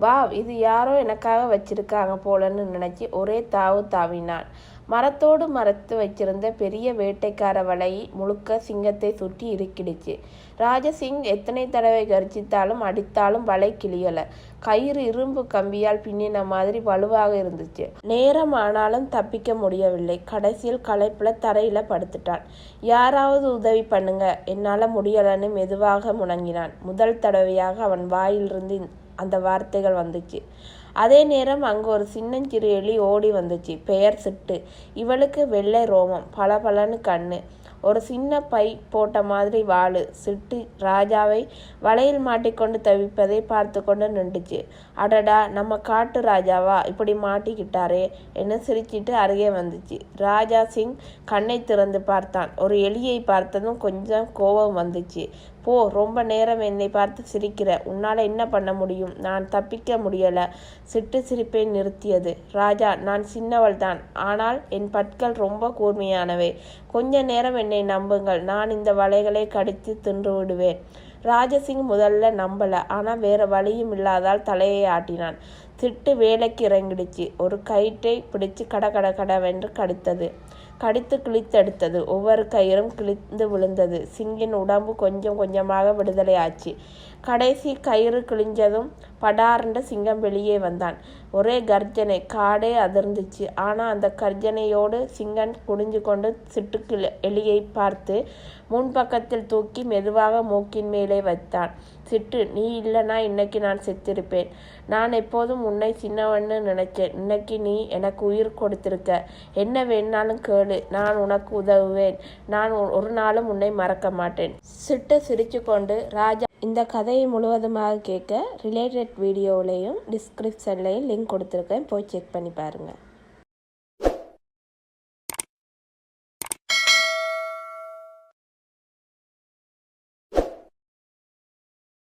Wow, இது யாரோ எனக்காக வச்சிருக்காங்க போலன்னு நினைச்சு ஒரே தாவு தாவினான். மரத்தோடு மரத்து வச்சிருந்த பெரிய வேட்டைக்கார வலை முழுக்க சிங்கத்தை சுற்றி இறுக்கிடுச்சு. ராஜசிங் எத்தனை தடவை கர்ஜித்தாலும் அடித்தாலும் வலை கிளியல. கயிறு இரும்பு கம்பியால் பின்னின மாதிரி வலுவாக இருந்துச்சு. நேரம் ஆனாலும் தப்பிக்க முடியவில்லை. கடைசியில் களைப்புல தரையில படுத்துட்டான். யாராவது உதவி பண்ணுங்க, என்னால முடியலன்னு மெதுவாக முணங்கினான். முதல் தடவையாக அவன் வாயிலிருந்து அந்த வார்த்தைகள் வந்துச்சு. அதே நேரம் அங்கு ஒரு சின்னஞ்சிறு எலி ஓடி வந்துச்சு. பெயர் சிட்டு. இவளுக்கு வெள்ளை ரோமம், பளபளன்னு கண்ணு, ஒரு சின்ன பை போட்ட மாதிரி வாளு. சிட்டு ராஜாவை வலையில் மாட்டிக்கொண்டு தவிப்பதை பார்த்து கொண்டு நின்றுச்சு. அடடா, நம்ம காட்டு ராஜாவா இப்படி மாட்டிக்கிட்டாரே என்று சிரிச்சிட்டு அருகே வந்துச்சு. ராஜா சிங் கண்ணை திறந்து பார்த்தான். ஒரு எலியை பார்த்ததும் கொஞ்சம் கோபம் வந்துச்சு. போ, ரொம்ப நேரம் என்னை பார்த்து சிரிக்கிற, உன்னால என்ன பண்ண முடியும்? நான் தப்பிக்க முடியல. சிட்டு சிரிப்பை நிறுத்தியது. ராஜா, நான் சின்னவள் தான், ஆனால் என் பற்கள் ரொம்ப கூர்மையானவை. கொஞ்ச நேரம் என்னை நம்புங்கள், நான் இந்த வலைகளை கடித்து தின்று விடுவேன். ராஜசிங் முதல்ல நம்பல, ஆனா வேற வழியும் இல்லாதால் தலையை ஆட்டினான். சிட்டு வேலைக்கு இறங்கிடுச்சு. ஒரு கயிற்றை பிடிச்சு கடவென்று கடித்தது. கடித்து கிழித்தெடுத்தது. ஒவ்வொரு கயிறும் கிழிந்து விழுந்தது. சிங்கின் உடம்பு கொஞ்சம் கொஞ்சமாக விடுதலை ஆச்சு. கடைசி கயிறு கிழிஞ்சதும் படார்ந்த சிங்கம் வெளியே வந்தான். ஒரே கர்ஜனை, காடே அதிர்ந்துச்சு. ஆனா அந்த கர்ஜனையோடு சிங்கன் குடிஞ்சு கொண்டு சிட்டுக்கு எலியை பார்த்து முன்பக்கத்தில் தூக்கி மெதுவாக மூக்கின் மேலே வைத்தான். சிட்டு, நீ இல்லைனா இன்னைக்கு நான் செத்திருப்பேன். நான் எப்போதும் உன்னை சின்னவன்னு நினைச்சேன். இன்னைக்கு நீ எனக்கு உயிர் கொடுத்திருக்க. என்ன வேணாலும் கேளு, நான் உனக்கு உதவுவேன். நான் ஒரு நாளும் உன்னை மறக்க மாட்டேன். சிட்டு சிரிச்சு கொண்டு ராஜா. இந்த கதையை முழுவதுமாக கேட்க ரிலேட்டட் வீடியோவிலையும் டிஸ்கிரிப்ஷன்லையும் லிங்க் கொடுத்துருக்கேன், போய் செக் பண்ணி பாருங்கள்.